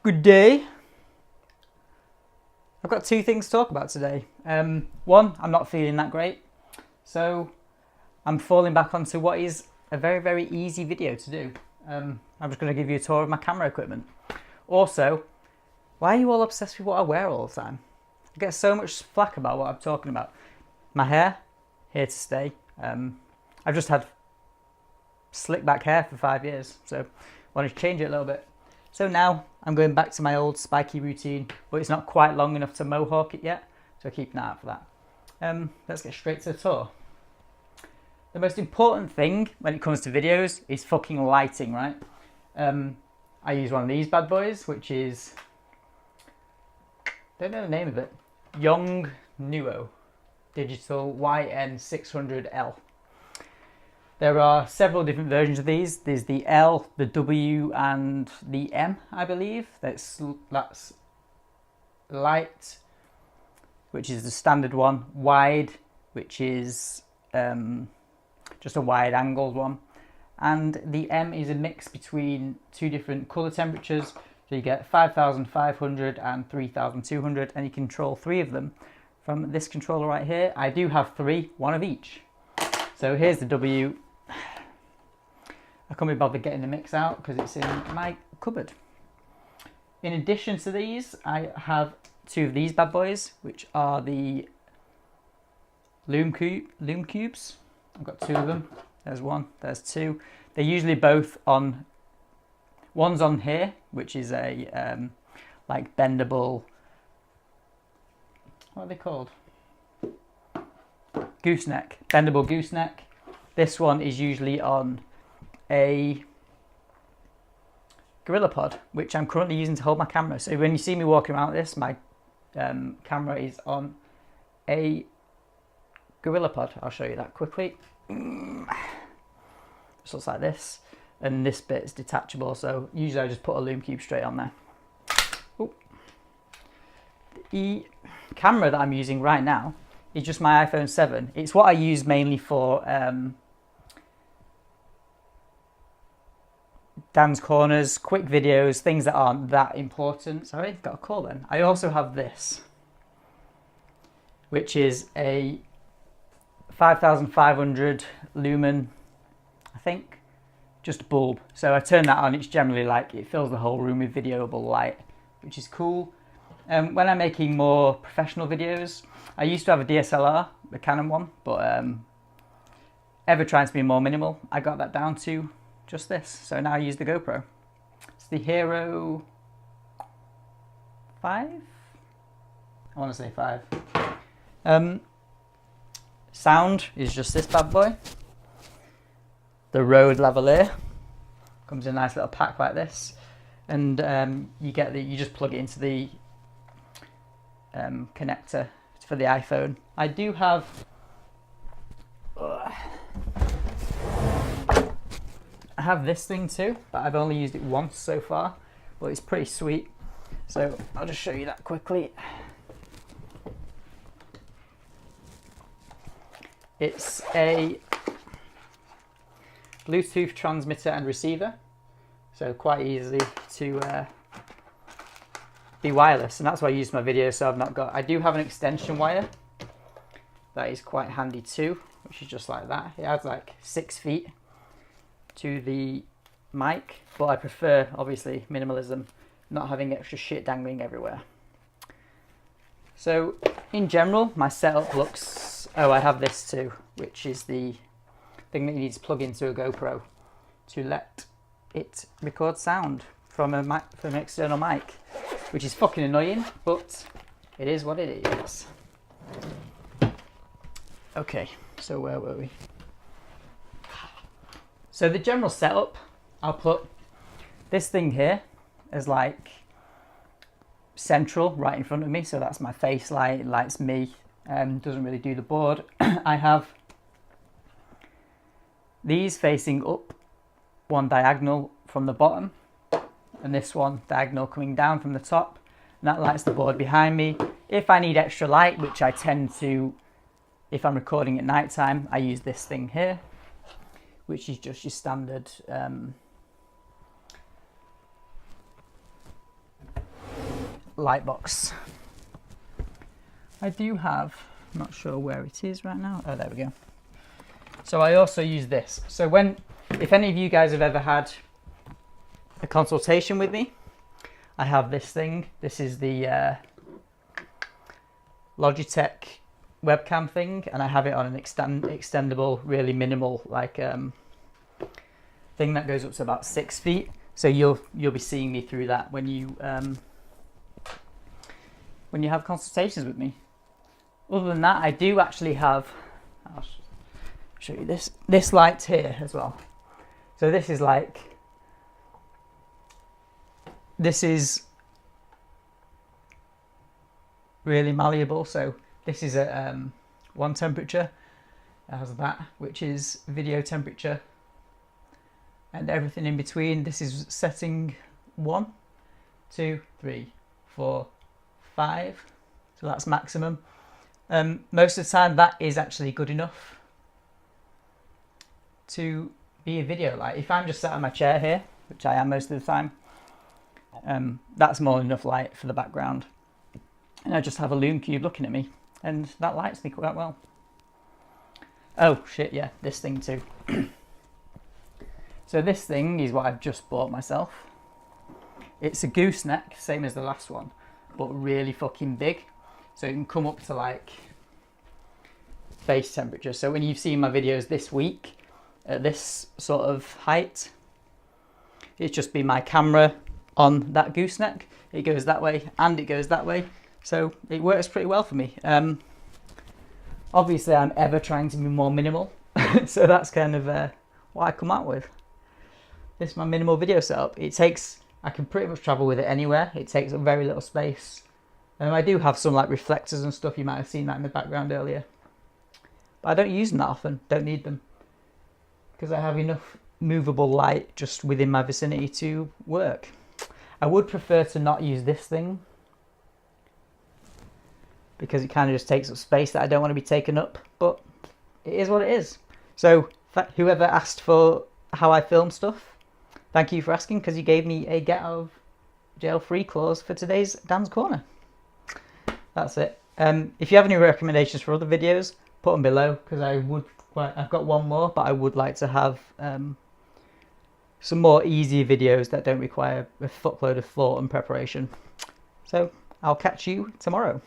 Good day. I've got two things to talk about today. One, I'm not feeling that great, so I'm falling back onto what is a very, very easy video to do. I'm just going to give you a tour of my camera equipment. Also, why are you all obsessed with what I wear all the time? I get so much flack about what I'm talking about. My hair, here to stay. I've just had slick back hair for 5 years, so I wanted to change it a little bit. So now I'm going back to my old spiky routine, but it's not quite long enough to mohawk it yet, so keep an eye out for that. Let's get straight to the tour. The most important thing when it comes to videos is fucking lighting, right? I use one of these bad boys, which is, don't know the name of it, Yongnuo Digital YN600L. There are several different versions of these. There's the L, the W, and the M, I believe. That's light, which is the standard one. Wide, which is just a wide angled one. And the M is a mix between two different color temperatures. So you get 5500 and 3200, and you control three of them from this controller right here. I do have three, one of each. So here's the W. I can't be bothered getting the mix out because it's in my cupboard. In addition to these, I have two of these bad boys, which are the Lume Cubes. I've got two of them. There's one, there's two. They're usually both on, one's on here, which is a like bendable, what are they called? Gooseneck, bendable gooseneck. This one is usually on a GorillaPod, which I'm currently using to hold my camera. So when you see me walking around with this, my camera is on a GorillaPod. I'll show you that quickly. Just looks like this, and this bit is detachable. So usually I just put a Lume Cube straight on there. Ooh. The camera that I'm using right now is just my iPhone 7. It's what I use mainly for Dan's Corners, quick videos, things that aren't that important. Sorry, got a call then. I also have this, which is a 5500 lumen, I think, just a bulb. So I turn that on, it's generally like, it fills the whole room with videoable light, which is cool. When I'm making more professional videos, I used to have a DSLR, the Canon one, but ever trying to be more minimal, I got that down to just this. So now I use the GoPro. It's the Hero 5? I want to say 5. Sound is just this bad boy. The Rode lavalier comes in a nice little pack like this, and you just plug it into the connector for the iPhone. I do have this thing too, but I've only used it once so far, but it's pretty sweet. So I'll just show you that quickly. It's a Bluetooth transmitter and receiver, so quite easy to be wireless, and that's why I use my video. So I do have an extension wire that is quite handy too, which is just like that. It adds like 6 feet to the mic, but I prefer, obviously, minimalism, not having extra shit dangling everywhere. So in general, my setup looks, I have this too, which is the thing that you need to plug into a GoPro to let it record sound from an external mic, which is fucking annoying, but it is what it is. Okay, so where were we? So the general setup, I'll put this thing here as like central right in front of me. So that's my face light, it lights me, doesn't really do the board. I have these facing up, one diagonal from the bottom, and this one diagonal coming down from the top, and that lights the board behind me. If I need extra light, which I tend to, if I'm recording at night time, I use this thing here, which is just your standard light box. I do have, I'm not sure where it is right now. Oh, there we go. So I also use this. So if any of you guys have ever had a consultation with me, I have this thing. This is the Logitech webcam thing, and I have it on an extendable, really minimal, like thing that goes up to about 6 feet. So you'll be seeing me through that when you have consultations with me. Other than that, I do actually have, I'll show you this light here as well. So this is really malleable. So this is at one temperature. It has that, which is video temperature, and everything in between. This is setting 1, 2, 3, 4, 5. So that's maximum. Most of the time that is actually good enough to be a video light. If I'm just sat on my chair here, which I am most of the time, that's more than enough light for the background. And I just have a Lume Cube looking at me, and that lights me quite well. Oh shit, yeah, this thing too. So this thing is what I've just bought myself. It's a gooseneck, same as the last one, but really fucking big. So it can come up to like face temperature. So when you've seen my videos this week at this sort of height, it's just been my camera on that gooseneck. It goes that way and it goes that way. So it works pretty well for me. Obviously I'm ever trying to be more minimal. So that's kind of what I come out with. This is my minimal video setup. I can pretty much travel with it anywhere. It takes up very little space. I do have some like reflectors and stuff. You might have seen that in the background earlier. But I don't use them that often. Don't need them. Because I have enough movable light just within my vicinity to work. I would prefer to not use this thing, because it kind of just takes up space that I don't want to be taken up. But it is what it is. So whoever asked for how I film stuff, thank you for asking, because you gave me a get out of jail free clause for today's Dan's Corner. That's it. If you have any recommendations for other videos, put them below, because I've got one more, but I would like to have some more easy videos that don't require a fuckload of thought and preparation. So I'll catch you tomorrow.